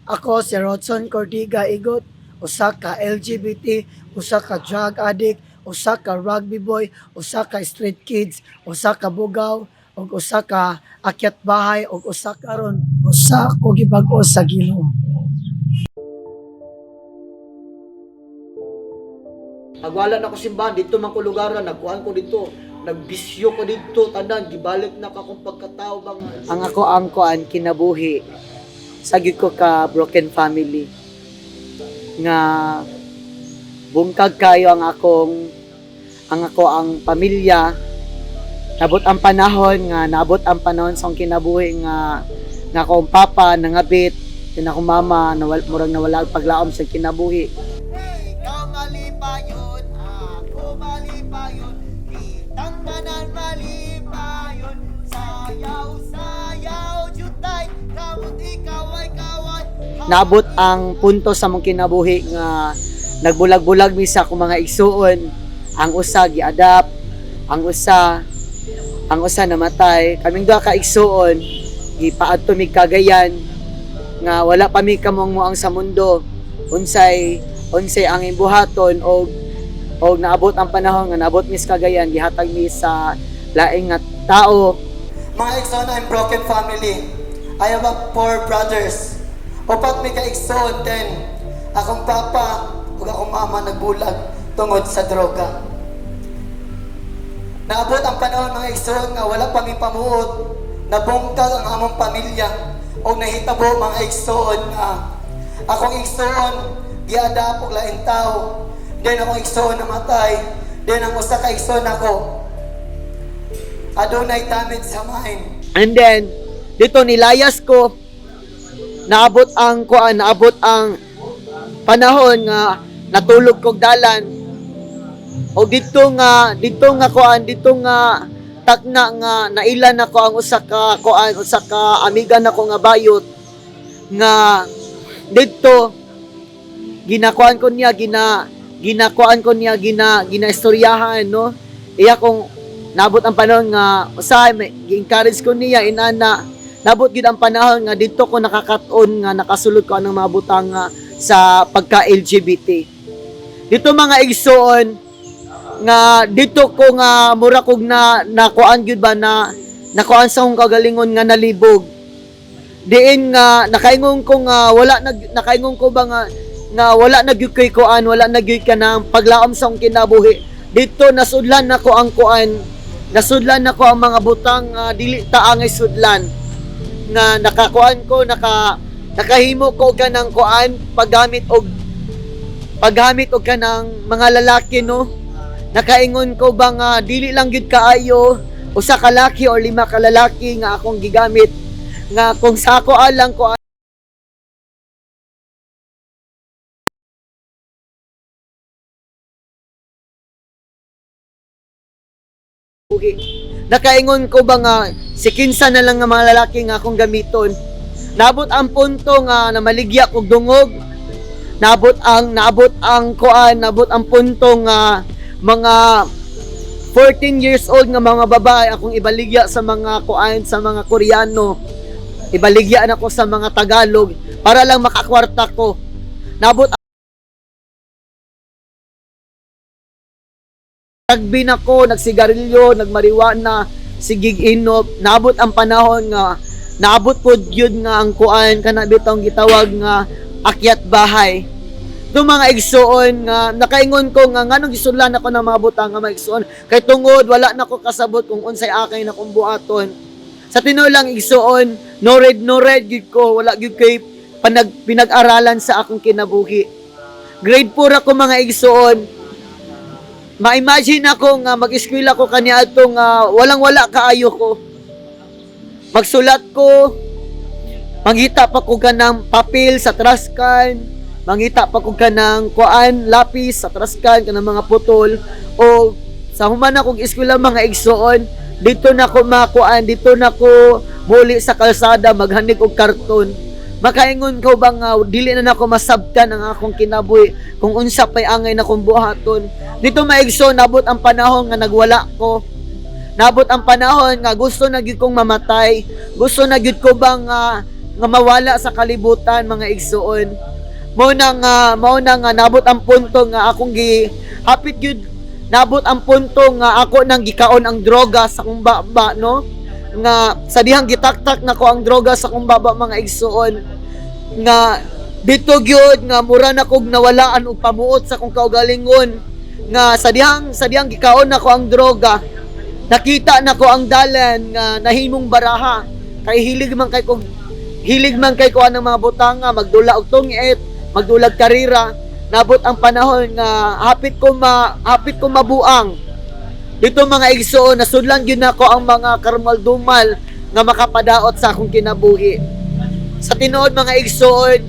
Ako si Rodson Cordiga Igot, usa ka LGBT, usa ka drug addict, usa ka rugby boy, usa ka street kids, usa ka bugaw, ug usa ka akyat bahay, ug usa karon usa ko gibag-o sa Ginoo. Agwala na ko simbahan, dito man ko lugaran, nagkuhan ko dito, nagbisyo ko dito, tanan, gibalik na ka kung pagkatao bang. Ang ako ang kuan kinabuhi sagid ko ka broken family nga bungkag kayo ang ako ang pamilya. Nabot ang panahon sa akong kinabuhi nga akong papa nangabit, din akong mama murag nawala ang paglaom sa kinabuhi. Ikaw malipayon, ako malipayon, kitang tanan malipayon, sayaw, sayaw, jutay, kamot ikaw ay kaway. Naabot ang punto sa mong kinabuhi nga nagbulag-bulag mi sa akong mga igsuon. Ang usa giadapt, ang usa namatay. Kaming duha ka igsuon gipaadto mi Cagayan nga wala pa mi kamong sa mundo. Unsay ang imbuhaton og naabot ang panahon nga naabot mi sa Cagayan, gihatag mi sa laing nga tao. Mga igsoon, I'm broken family. I have 4 brothers. Upat mi ka igsoon, 10. Akong papa ug akong mama nagbulag tungod sa droga. Naabot ang panahon mga igsoon nga wala pa mi pamuot, nabungkag ang among pamilya o nahitabo mga igsoon nga akong igsoon giada og laing tao, then akong igsoon namatay, then ang usa ka igsoon ako adunay damage sa mind. And then dito nilayas ko, naabot ang panahon nga natulog kog dalan. O dito nga takna nga nailan ako ang usa ka amiga nako nga bayot nga dito ginakuan ko niya ginaistoryahan, no. Iya kong nabot ang panahon nga usahay gi-encourage ko niya inana. Nabot gid ang panahon nga dito ko nakakaton nga nakasulod ko anong mga butang sa pagka-LGBT. Dito mga igsoon nga dito ko nga mura kog nakuan gyud ba na nakuan sa akong kagalingon nga nalibog. Diin nga nakaingon ko nga wala nagyud kay kuan, wala nagyud ka nang paglaom sa akong kinabuhi. Dito nasudlan nako ang mga butang dili ta angay sudlan nga nakakuan ko nakahimo ko ka ng kuan paggamit og kanang mga lalaki, no. Nakaingon ko ba nga dili lang gyud kaayo usa ka laki or 5 ka lalaki nga akong gigamit nga kung sa ako alang ko nakaingon ko ba nga si kinsa na lang nga mga lalaki nga akong gamiton. Nabot ang punto nga na maligya kog dungog. Nabot ang punto nga mga 14 years old nga mga babae akong ibaligya sa mga Koreano. Ibaligya na ko sa mga Tagalog para lang makakwarta ko. Nabot nagbin ako, nagsigarilyo, nagmariwana, sigig inop. Naabot ang panahon nga naabot pod gyud nga ang kuan kana bitong gitawag nga akyat bahay. Ito mga igsuon nga nakaingon ko nga nganong gisunlan ako ng mga butang nga mga igsuon kay tungod wala na ko kasabot kung unsay akay na kong buhaton. Sa tinuod lang igsuon, no red gyud ko, wala gyud kay pinag-aralan sa akong kinabuhi. Grade 4 ako mga igsuon. Ma-imagine ako nga mag-eskwela ko kaniadto nga walang-wala kaayo ko. Magsulat ko, manghita pa ko kanang papel sa traskan, manghita pa ko kanang kuan, lapis sa traskan, kanang mga putol. O sa human akong eskwela mga igsuon, dito na ko muli sa kalsada maghanig og karton. Makaingon ko ba nga dili na nako masabtan ang akong kinabuhi kung unsa pay angay na kong buhaton. Dito maigso nabot ang panahon nga nagwala ko. Nabot ang panahon nga gusto na gyud kong mamatay. Gusto na gyud ko bang nga mawala sa kalibutan mga igsoon. Mao na nga nabot ang punto nga akong hapit gyud nabot ang punto nga ako nang gikaon ang droga sa akong baba, no? Nga sa dihang gitaktak nako ang droga sa akong baba mga igsoon, nga dito gyud nga mura na kog nawalaan og pamuot sa akong kaugalingon, nga sa dihang gikaon nako ang droga, nakita nako ang dalan nga nahimong baraha, kay hilig man kay ko anang mga butanga, magdula og tungit, magdulag karira. Nabot ang panahon nga hapit ko mabuang. Dito mga igsoon, nasudlan gyud nako ang mga karmaldumal nga makapadaot sa akong kinabuhi. Sa tinuod mga igsoon,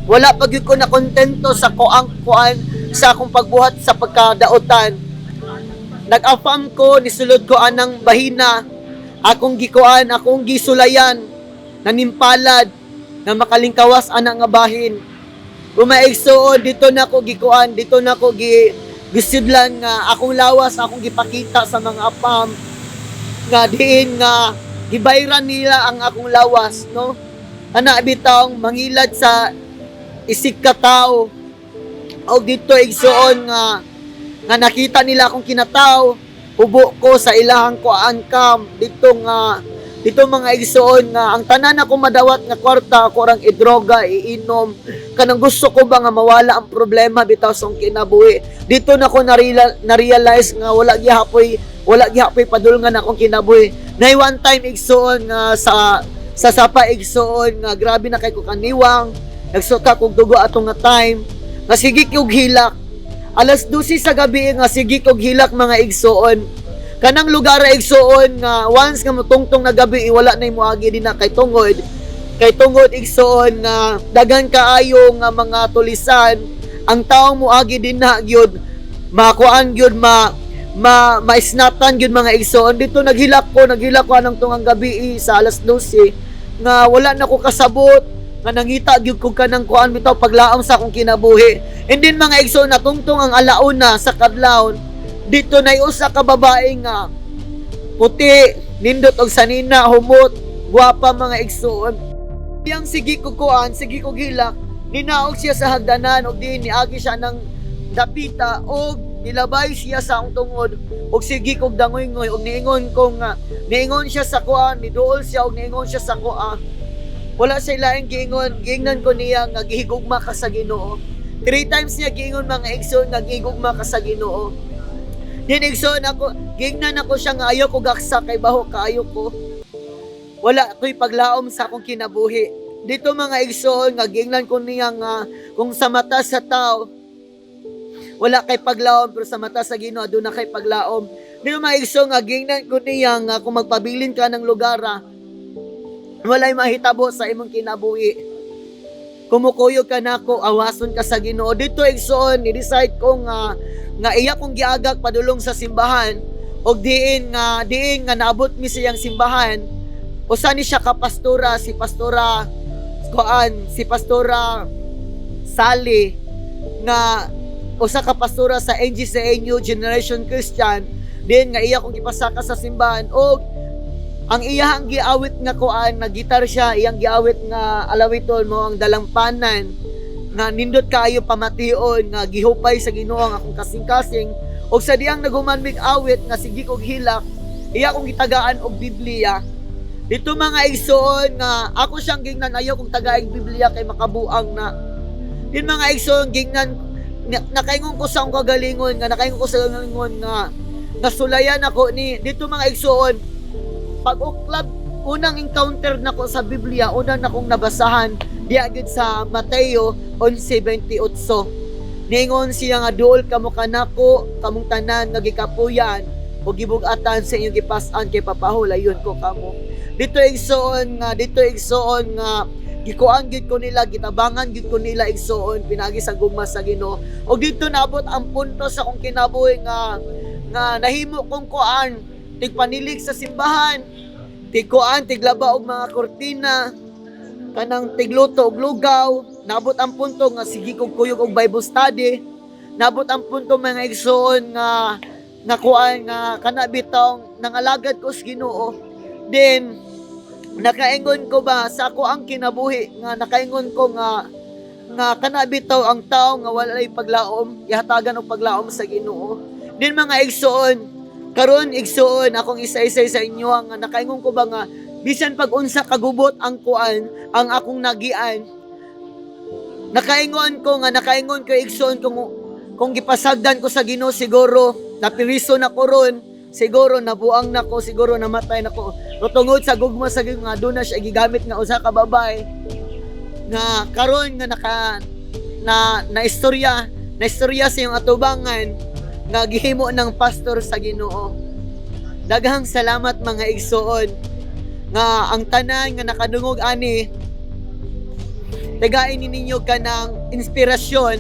wala pa gyud ko na kontento sa kuan sa akong pagbuhat sa pagkadaotan. Nag-afam ko, nisulod ko anang bahina, akong gisulayan, nanimpalad, na makalingkawas anang nga bahin. Umaigsoon, dito na ko gisidlan nga akong lawas, akong gipakita sa mga apam, nga diin nga gibayran nila ang akong lawas, no? Ana bitawng mangilad sa isig ka tao. O dito igsoon nga nakita nila akong kinataw, ubo ko sa ilahang kuan kam dito mga igsoon nga ang tanan ako madawat nga kwarta ako rang idroga, iinom, kanang gusto ko ba nga mawala ang problema bitaw sa akong kinabuhi. Dito na ko na-realize nga wala gihapoy padulngan akong kinabuhi. Nay one time igsoon nga sa sapa igsoon nga grabe na kay ko kaniwang, nagsuka kog dugo atong nga time, nga sige kog hilak. Alas 12 sa gabi nga sige kog hilak mga igsoon. Kanang lugar igsoon nga once nga motungtong na gabi wala na moagi din na kay tungod igsoon nga daghan kaayo nga mga tulisan ang taong moagi din na gyud makuan gyud maisnatan gyud mga igsoon. Dito naghilak ko anang tungang gabi sa alas 12 nga wala na ko kasabot nga nangita gyud ko kanang kuan bitaw paglaom sa akong kinabuhi. And then mga igsoon natungtong ang alauna sa kadlawon. Dito na usa ka babae nga puti, nindot og sanina, humot, guwapa mga igsoon. Yang sige ko hilak, ninaog siya sa hagdanan og diin niagi siya ng dapita og nilabay siya sa akong tungod og sige kog dangoy-ngoy og niingon siya sa kuan, niduol siya og niingon siya sa kuan. Wala siya laing giingnan ko niya nga gihigugma ka sa Ginoo. 3 times niya giingon mga igsoon nga gihigugma ka sa Ginoo. Dinigsoon ako, gingnan ako siya nga ayaw ko gaksa kay baho kaayo ko. Wala ko'y paglaom sa akong kinabuhi. Dito mga igsoon nga gingnan ko niya nga kung sa mata sa tao wala kay paglaom, pero sa mata sa Ginoo aduna kay paglaom. Dito mga igsoon nga gingnan ko niya nga kung magpabilin ka ng lugar, walay mahitabo sa imong kinabuhi. Kumukuyog ka nako, awason ka sa Ginoo. Dito igsoon, i-decide ko nga iya kong giagak padulong sa simbahan og diin nga naabot mi siyang simbahan. Usa ni siya ka pastora, si pastora Sally nga usa ka pastora sa NGCA New Generation Christian. Diin nga iya kong gipasaka sa simbahan og ang iyang giawit nga kuan na gitar siya, iyang giawit nga alawiton mo ang dalampanan nga nindot kaayo pamation nga gihupay sa Ginoo ang akong kasing-kasing og sa diyang nagumanmig awit nga sige kog hilak, iya kong gitagaan og Biblia. Dito mga igsoon nga ako siyang gingnan ayaw kong tagaig Biblia kay makabuang na. Din mga igsoon gingnan nakaingon ko sa akong kagalingon nga nasulayan ako ni dito mga igsoon pag uklab unang encounter nako sa Biblia, unang nakong nabasahan diya gid sa Mateo 11:28. Ningon siya nga duol kamo kanako kamong tanan nga gikapuyan o gibug-atan sa inyong gipas-an kay papahulayon ko kamo. Dito igsoon nga gikuan gid ko nila, gitabangan gid ko nila igsoon pinagi sa gugma sa Ginoo. Og dito naabot ang punto sa akong kinabuhi nga nahimo kong kuan tigpanilig sa simbahan, tiglaba og mga kortina, kanang tigluto og lugaw. Nabot ang punto nga sige kog kuyog og Bible study. Nabot ang punto mga igsoon nga kuan nga kana bitong nangalagad ko sa Ginoo. Then nakaingon ko ba sa ako ang kinabuhi nga nakaingon ko nga kana bitaw ang tao nga walay paglaom ihatagan og paglaom sa Ginoo. Din mga igsoon, karon igsoon akong isa-isa sa inyo nga nakaingon ko ba nga bisan pag unsa kagubot ang kuan ang akong nagian. Nakaingon ko igsoon kung gipasagdan ko sa Ginoo siguro napiriso na ko ron, siguro nabuang na ko, siguro namatay na ko. Tungod sa gugma sa nga doon na siya gigamit nga usa ka babae nga karon nga na istorya sa iyong atubangan nga gihimo ng pastor sa Ginoo. Daghang salamat mga igsoon nga ang tanan nga nakadungog ani tagain ninyo kanang inspirasyon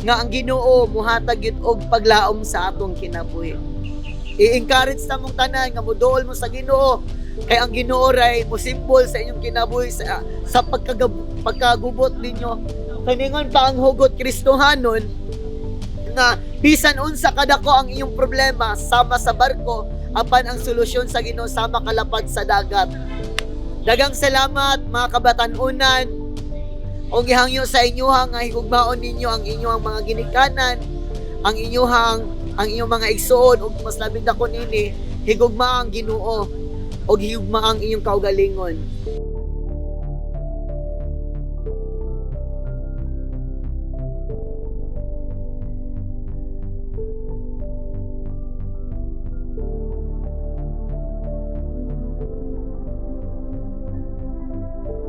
nga ang Ginoo muhatag gyud og paglaom sa atong kinabuhi. I-encourage ta mong tanan nga muduol mo sa Ginoo kay ang Ginoo ray mo simbol sa inyong kinabuhi sa pagkagubot ninyo. Kaningon pa ang hugot Kristohanon nga bisan unsa kadako ang iyong problema sama sa barko apan ang solusyon sa Ginoo sama kalapad sa dagat. Daghang salamat mga kabatan-unan. O gihangyo sa inyohang nga higugmaon ninyo ang inyong mga ginikanan, ang inyong mga igsoon ug mas labing dako nini higugma ang Ginoo o higugma ang inyong kaugalingon.